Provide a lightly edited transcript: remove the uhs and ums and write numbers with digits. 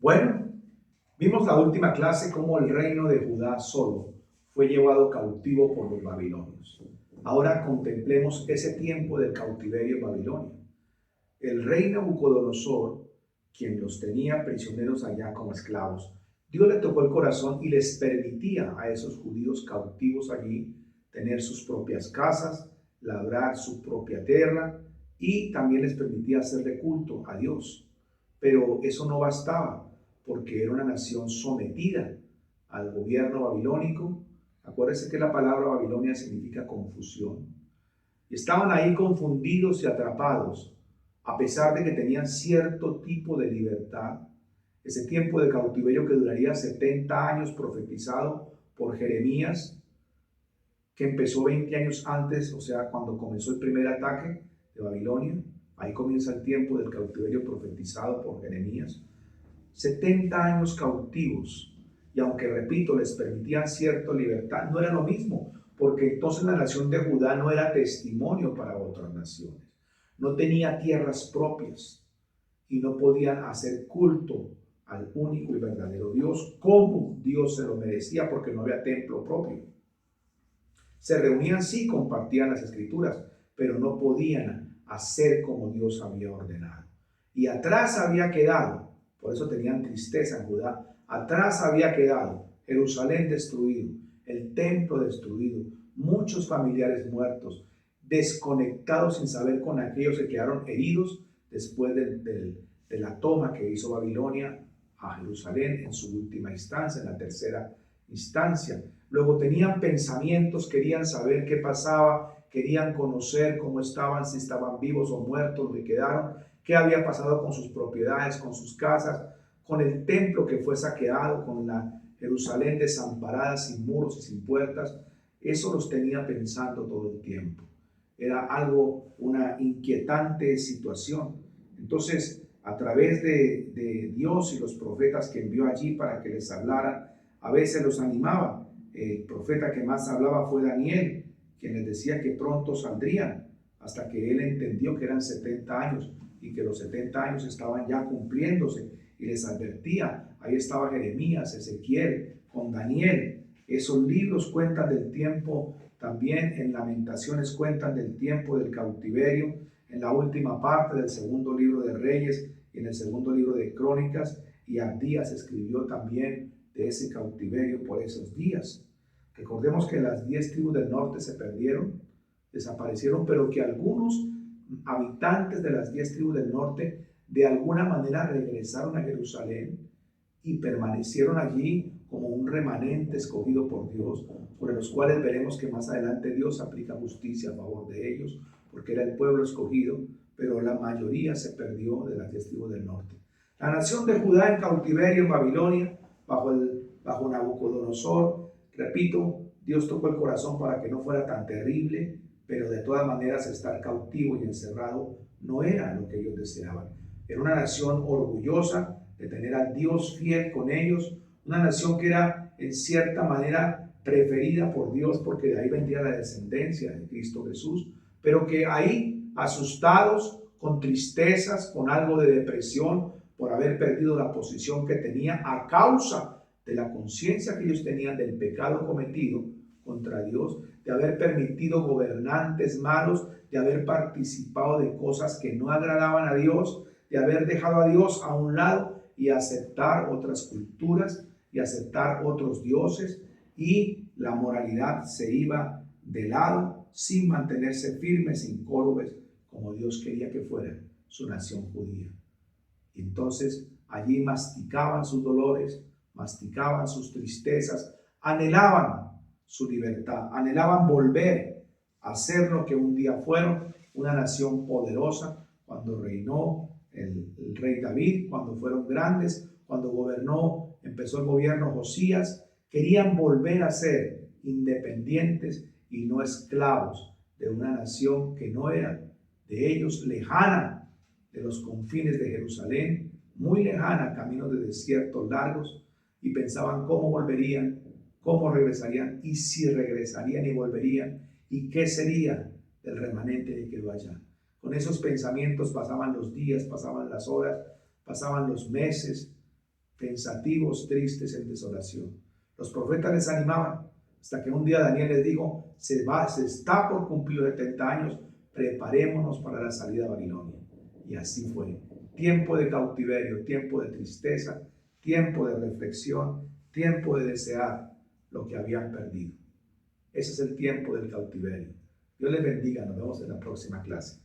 Bueno, vimos la última clase cómo el reino de Judá solo fue llevado cautivo por los babilonios. Ahora contemplemos ese tiempo del cautiverio en Babilonia. El rey Nabucodonosor, quien los tenía prisioneros allá como esclavos, Dios le tocó el corazón y les permitía a esos judíos cautivos allí tener sus propias casas, labrar su propia tierra y también les permitía hacerle culto a Dios. Pero eso no bastaba, porque era una nación sometida al gobierno babilónico. Acuérdense que la palabra Babilonia significa confusión. Y estaban ahí confundidos y atrapados, a pesar de que tenían cierto tipo de libertad. Ese tiempo de cautiverio que duraría 70 años, profetizado por Jeremías, que empezó 20 años antes, o sea, cuando comenzó el primer ataque de Babilonia. Ahí comienza el tiempo del cautiverio profetizado por Jeremías. 70 años cautivos, y aunque repito, les permitían cierta libertad, no era lo mismo, porque entonces la nación de Judá no era testimonio para otras naciones, no tenía tierras propias y no podían hacer culto al único y verdadero Dios como Dios se lo merecía, porque no había templo propio. Se reunían, sí, compartían las escrituras, pero no podían hacer como Dios había ordenado. Y atrás había quedado, por eso tenían tristeza en Judá, atrás había quedado Jerusalén destruido, el templo destruido, muchos familiares muertos, desconectados sin saber con aquellos que quedaron heridos después de la toma que hizo Babilonia a Jerusalén en su última instancia, en la tercera instancia. Luego tenían pensamientos, querían saber qué pasaba, querían conocer cómo estaban, si estaban vivos o muertos los que quedaron, qué había pasado con sus propiedades, con sus casas, con el templo que fue saqueado, con la Jerusalén desamparada, sin muros y sin puertas. Eso los tenía pensando todo el tiempo. Era algo, una inquietante situación. Entonces, a través de Dios y los profetas que envió allí para que les hablaran, a veces los animaba. El profeta que más hablaba fue Daniel, quien les decía que pronto saldrían, hasta que él entendió que eran 70 años y que los 70 años estaban ya cumpliéndose, y les advertía. Ahí estaba Jeremías, Ezequiel, con Daniel. Esos libros cuentan del tiempo, también en Lamentaciones cuentan del tiempo del cautiverio, en la última parte del segundo libro de Reyes y en el segundo libro de Crónicas, y Abdías escribió también de ese cautiverio por esos días. Recordemos que las 10 tribus del norte se perdieron, desaparecieron, pero que algunos habitantes de las 10 tribus del norte de alguna manera regresaron a Jerusalén y permanecieron allí como un remanente escogido por Dios, por los cuales veremos que más adelante Dios aplica justicia a favor de ellos, porque era el pueblo escogido, pero la mayoría se perdió de las 10 tribus del norte. La nación de Judá en cautiverio en Babilonia, bajo Nabucodonosor, repito, Dios tocó el corazón para que no fuera tan terrible, pero de todas maneras estar cautivo y encerrado no era lo que ellos deseaban. Era una nación orgullosa de tener al Dios fiel con ellos, una nación que era en cierta manera preferida por Dios, porque de ahí vendría la descendencia de Cristo Jesús, pero que ahí, asustados, con tristezas, con algo de depresión, por haber perdido la posición que tenía a causa de la conciencia que ellos tenían del pecado cometido contra Dios, de haber permitido gobernantes malos, de haber participado de cosas que no agradaban a Dios, de haber dejado a Dios a un lado y aceptar otras culturas y aceptar otros dioses, y la moralidad se iba de lado sin mantenerse firmes, incólumes, como Dios quería que fuera su nación judía. Entonces allí masticaban sus dolores, masticaban sus tristezas, anhelaban su libertad, anhelaban volver a ser lo que un día fueron, una nación poderosa, cuando reinó el rey David, cuando fueron grandes, cuando gobernó, empezó el gobierno Josías. Querían volver a ser independientes y no esclavos de una nación que no era de ellos, lejana de los confines de Jerusalén, muy lejana, caminos de desiertos largos, y pensaban cómo volverían, cómo regresarían, y si regresarían y volverían, y qué sería del remanente que quedó allá. Con esos pensamientos pasaban los días, pasaban las horas, pasaban los meses, pensativos, tristes, en desolación. Los profetas les animaban, hasta que un día Daniel les dijo, se está por cumplir los 70 años, preparémonos para la salida a Babilonia. Y así fue. Tiempo de cautiverio, tiempo de tristeza, tiempo de reflexión, tiempo de desear lo que habían perdido. Ese es el tiempo del cautiverio. Dios les bendiga, nos vemos en la próxima clase.